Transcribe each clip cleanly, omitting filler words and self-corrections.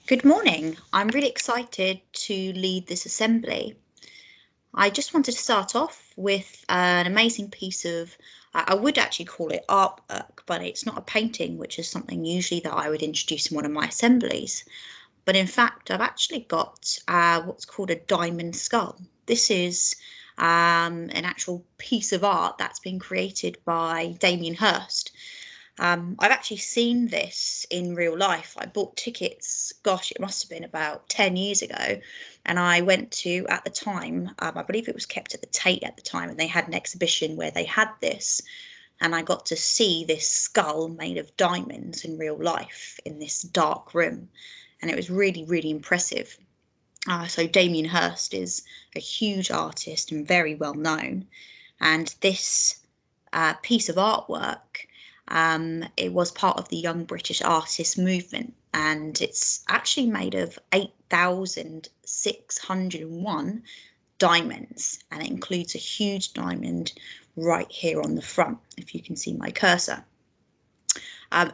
Good morning. I'm really excited to lead this assembly. I just wanted to start off with an amazing piece of, I would actually call it artwork, but it's not a painting, which is something usually that I would introduce in one of my assemblies. But in fact, I've actually got what's called a diamond skull. This is an actual piece of art that's been created by Damien Hirst. I've actually seen this in real life. I bought tickets, gosh, it must have been about 10 years ago. And I went to, at the time, I believe it was kept at the Tate at the time, and they had an exhibition where they had this. And I got to see this skull made of diamonds in real life in this dark room. And it was really, really impressive. So Damien Hirst is a huge artist and very well known. And this piece of artwork, it was part of the Young British Artists movement, and it's actually made of 8,601 diamonds, and it includes a huge diamond right here on the front, if you can see my cursor.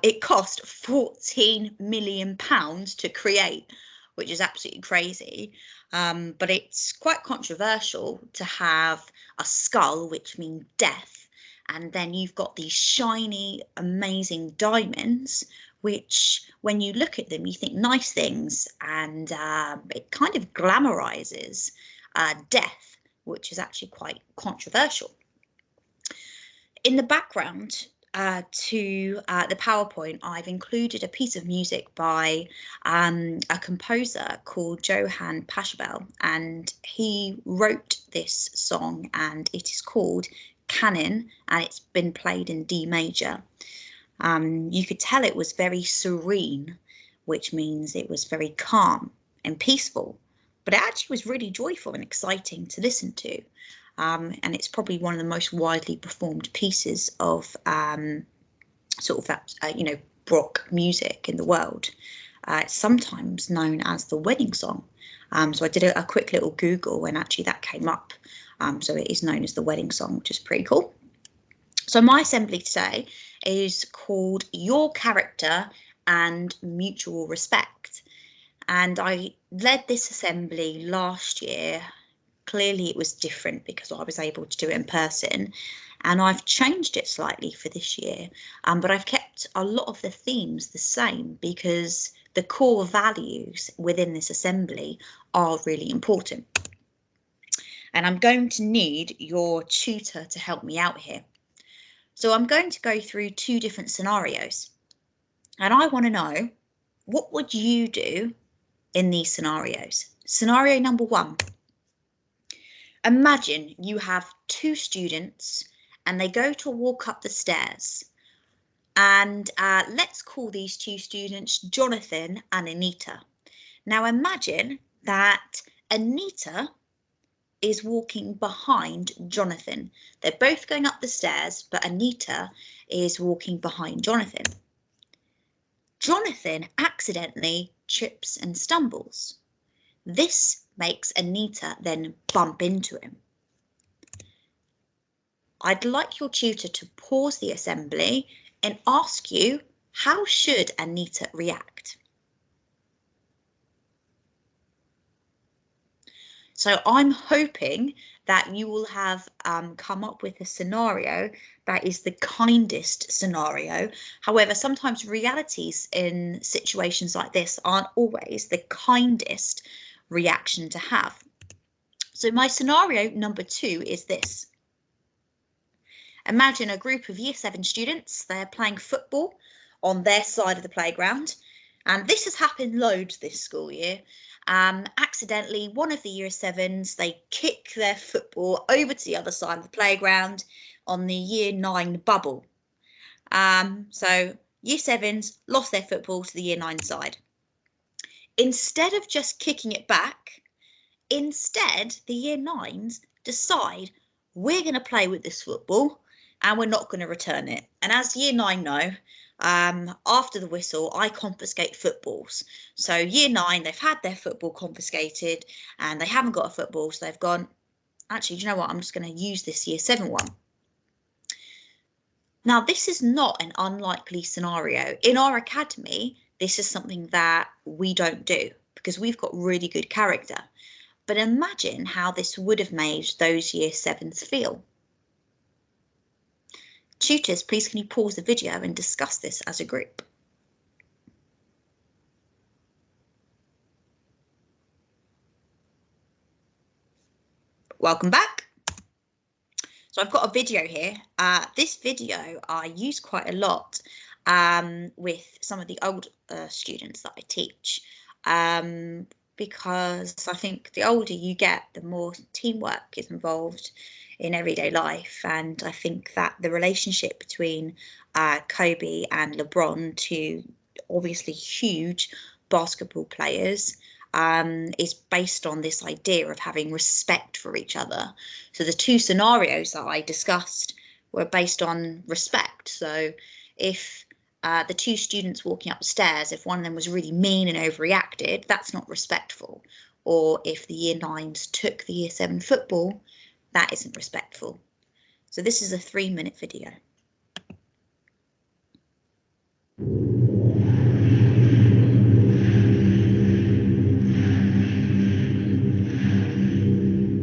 It cost £14 million to create, which is absolutely crazy. But it's quite controversial to have a skull, which means death, and then you've got these shiny, amazing diamonds, which when you look at them, you think nice things, and it kind of glamorizes death, which is actually quite controversial. In the background to the PowerPoint, I've included a piece of music by a composer called Johann Pachelbel, and he wrote this song, and it is called Canon, and it's been played in D major. You could tell it was very serene, which means it was very calm and peaceful, but it actually was really joyful and exciting to listen to. And it's probably one of the most widely performed pieces of sort of that, Baroque music in the world. It's sometimes known as the wedding song. So I did a quick little Google, and actually that came up. So it is known as the wedding song, which is pretty cool. So my assembly today is called Your Character and Mutual Respect. And I led this assembly last year. Clearly it was different because I was able to do it in person, and I've changed it slightly for this year, but I've kept a lot of the themes the same because the core values within this assembly are really important. And I'm going to need your tutor to help me out here. So I'm going to go through two different scenarios, and I want to know, what would you do in these scenarios? Scenario number one. Imagine you have two students and they go to walk up the stairs, and let's call these two students Jonathan and Anita. Now imagine that Anita is walking behind Jonathan. They're both going up the stairs, but Anita is walking behind Jonathan. Jonathan accidentally trips and stumbles. This makes Anita then bump into him. I'd like your tutor to pause the assembly and ask you, how should Anita react? So I'm hoping that you will have come up with a scenario that is the kindest scenario. However, sometimes realities in situations like this aren't always the kindest reaction to have. So my scenario number two is this. Imagine a group of Year 7 students, they're playing football on their side of the playground, and this has happened loads this school year. Accidentally, one of the Year 7s, they kick their football over to the other side of the playground on the Year 9 bubble. So Year 7s lost their football to the Year 9 side. Instead of just kicking it back, instead the Year 9s decide, we're going to play with this football and we're not going to return it. And as Year 9 know, after the whistle, I confiscate footballs. So Year 9, they've had their football confiscated and they haven't got a football, so they've gone, actually, do you know what, I'm just going to use this Year 7 one. Now, this is not an unlikely scenario. In our academy, this is something that we don't do because we've got really good character. But imagine how this would have made those year 7s feel. Tutors, please can you pause the video and discuss this as a group? Welcome back. So I've got a video here. This video I use quite a lot with some of the old students that I teach, because I think the older you get, the more teamwork is involved in everyday life. And I think that the relationship between Kobe and LeBron, two obviously huge basketball players, is based on this idea of having respect for each other. So the two scenarios that I discussed were based on respect. So if the two students walking upstairs, if one of them was really mean and overreacted, that's not respectful. Or if the year 9s took the year 7 football, that isn't respectful. So this is a 3-minute video.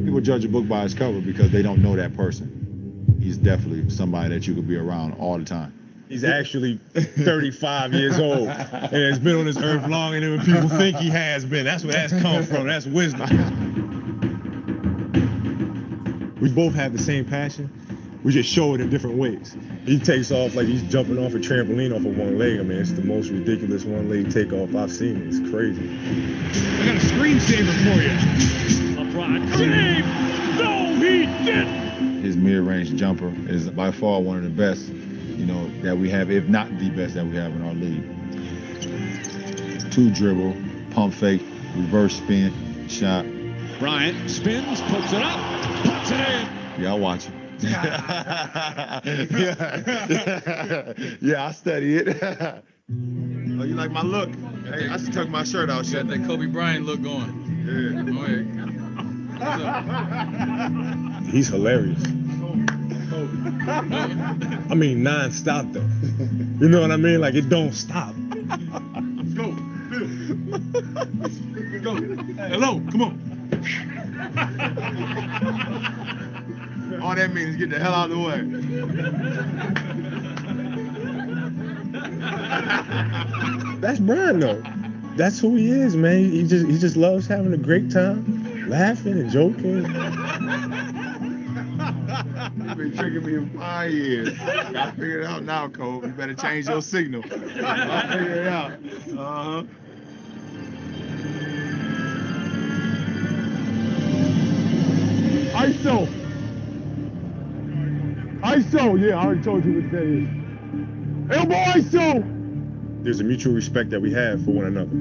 People judge a book by its cover because they don't know that person. He's definitely somebody that you could be around all the time. He's actually 35 years old and has been on this earth longer than people think he has been. That's where that's come from. That's wisdom. We both have the same passion. We just show it in different ways. He takes off like he's jumping off a trampoline off of one leg. I mean, it's the most ridiculous one-leg takeoff I've seen. It's crazy. I got a screensaver for you. LeBron James! No, he didn't! His mid-range jumper is by far one of the best, you know, that we have, if not the best that we have in our league. 2 dribble, pump fake, reverse spin, shot. Bryant spins, puts it up, puts it in. Yeah, I watch it. Yeah, I study it. Oh, you like my look? Hey, I should tuck my shirt out. You got that Kobe Bryant look going. Yeah. Go ahead. He's hilarious. I mean, non-stop though. You know what I mean? Like, it don't stop. Let's go. Let's go. Hello, come on. All that means is get the hell out of the way. That's Brian though. That's who he is, man. He just loves having a great time, laughing and joking. You've been tricking me for 5 years. Gotta figure it out now, Cole. You better change your signal. I'll figure it out. Uh-huh. ISO. ISO. Yeah, I already told you what that is. Elbow ISO. There's a mutual respect that we have for one another.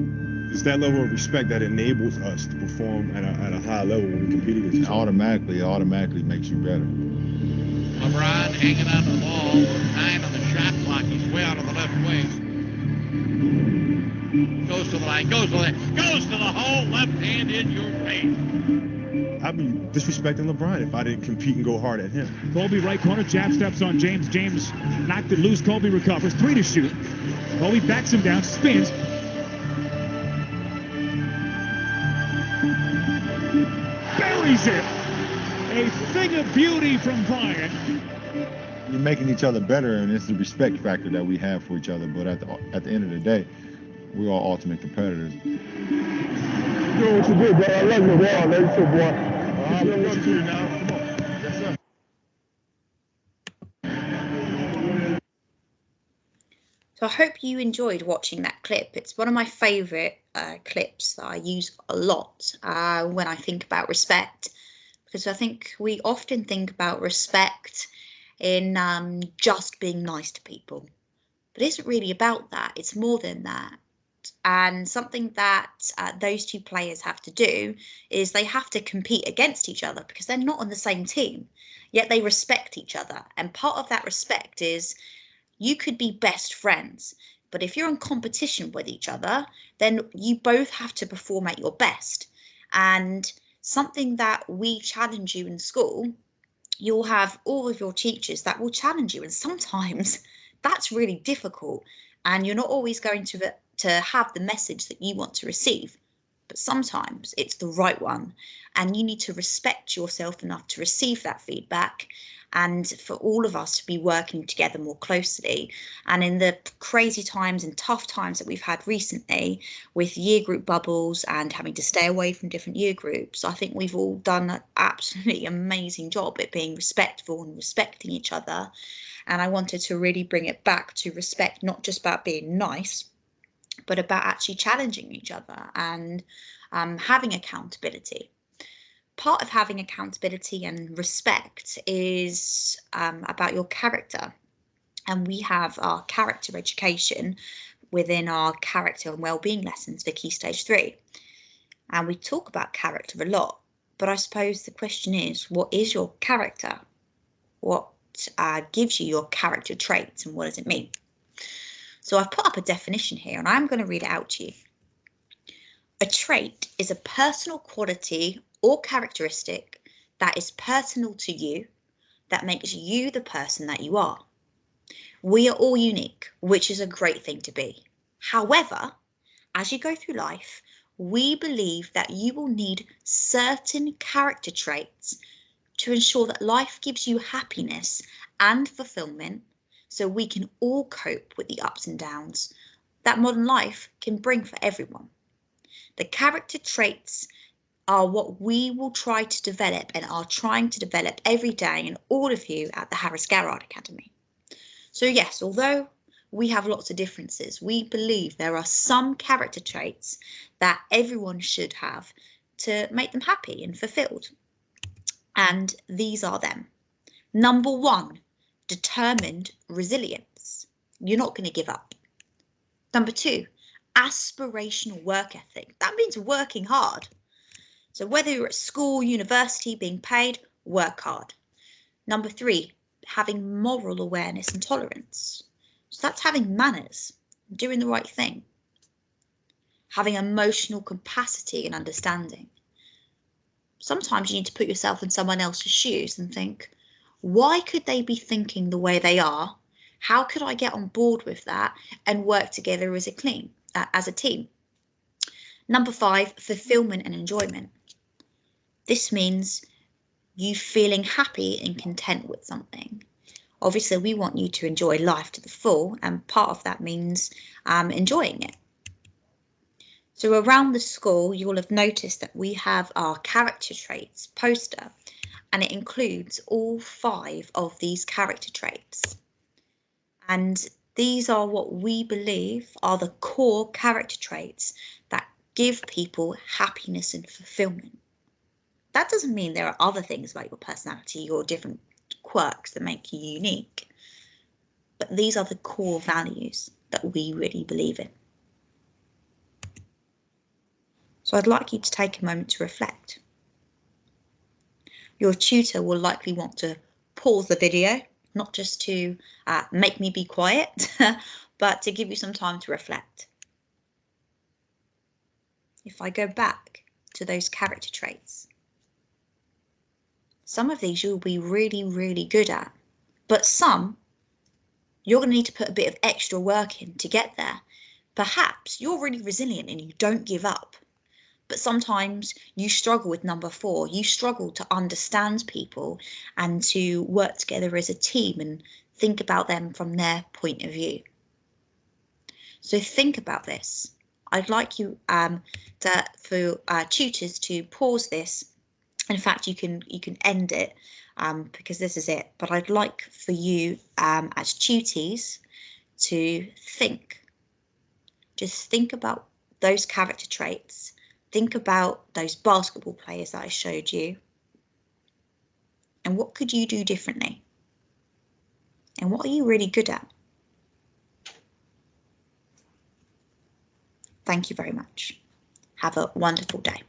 It's that level of respect that enables us to perform at a high level when we compete against each other. It automatically makes you better. LeBron hanging on to the ball, 9 on the shot clock. He's way out of the left wing. Goes to the line, goes to the hole, left hand in your face. I'd be disrespecting LeBron if I didn't compete and go hard at him. Kobe right corner, jab steps on James. James knocked it loose. Kobe recovers, 3 to shoot. Kobe backs him down, spins. Buries it. A thing of beauty from Bryant. We're making each other better, and it's the respect factor that we have for each other. But at the end of the day, we're all ultimate competitors. Yo, what you do, bro? I love you, boy. I love you too, boy. I'm gonna let you now. Come on. Yes, sir. So I hope you enjoyed watching that clip. It's one of my favourite clips that I use a lot when I think about respect, because I think we often think about respect in just being nice to people, but it isn't really about that. It's more than that. And something that those two players have to do is they have to compete against each other because they're not on the same team, yet they respect each other. And part of that respect is you could be best friends, but if you're in competition with each other, then you both have to perform at your best. And something that we challenge you in school, you'll have all of your teachers that will challenge you. And sometimes that's really difficult. And you're not always going to to have the message that you want to receive, but sometimes it's the right one, and you need to respect yourself enough to receive that feedback, and for all of us to be working together more closely. And in the crazy times and tough times that we've had recently with year group bubbles and having to stay away from different year groups, I think we've all done an absolutely amazing job at being respectful and respecting each other. And I wanted to really bring it back to respect, not just about being nice, but about actually challenging each other and having accountability. Part of having accountability and respect is about your character. And we have our character education within our character and wellbeing lessons for Key Stage 3. And we talk about character a lot, but I suppose the question is, what is your character? What gives you your character traits, and what does it mean? So I've put up a definition here, and I'm going to read it out to you. A trait is a personal quality or characteristic that is personal to you, that makes you the person that you are. We are all unique, which is a great thing to be. However, as you go through life, we believe that you will need certain character traits to ensure that life gives you happiness and fulfillment, so we can all cope with the ups and downs that modern life can bring for everyone. The character traits are what we will try to develop and are trying to develop every day in all of you at the Harris Garrard Academy. So yes, although we have lots of differences, we believe there are some character traits that everyone should have to make them happy and fulfilled. And these are them. Number 1, determined resilience. You're not going to give up. Number 2, aspirational work ethic. That means working hard. So whether you're at school, university, being paid, work hard. Number 3, having moral awareness and tolerance. So that's having manners, doing the right thing. Having emotional capacity and understanding. Sometimes you need to put yourself in someone else's shoes and think, why could they be thinking the way they are? How could I get on board with that and work together as a team? Number 5, fulfillment and enjoyment. This means you feeling happy and content with something. Obviously, we want you to enjoy life to the full, and part of that means enjoying it. So around the school, you will have noticed that we have our character traits poster, and it includes all 5 of these character traits. And these are what we believe are the core character traits that give people happiness and fulfillment. That doesn't mean there are other things about your personality or different quirks that make you unique, but these are the core values that we really believe in. So I'd like you to take a moment to reflect. Your tutor will likely want to pause the video, not just to make me be quiet, but to give you some time to reflect. If I go back to those character traits, some of these you'll be really, really good at, but some you're going to need to put a bit of extra work in to get there. Perhaps you're really resilient and you don't give up, but sometimes you struggle with number 4. You struggle to understand people and to work together as a team and think about them from their point of view. So think about this. I'd like you for tutors to pause this. In fact, you can end it because this is it. But I'd like for you as tutees to think. Just think about those character traits. Think about those basketball players that I showed you. And what could you do differently? And what are you really good at? Thank you very much. Have a wonderful day.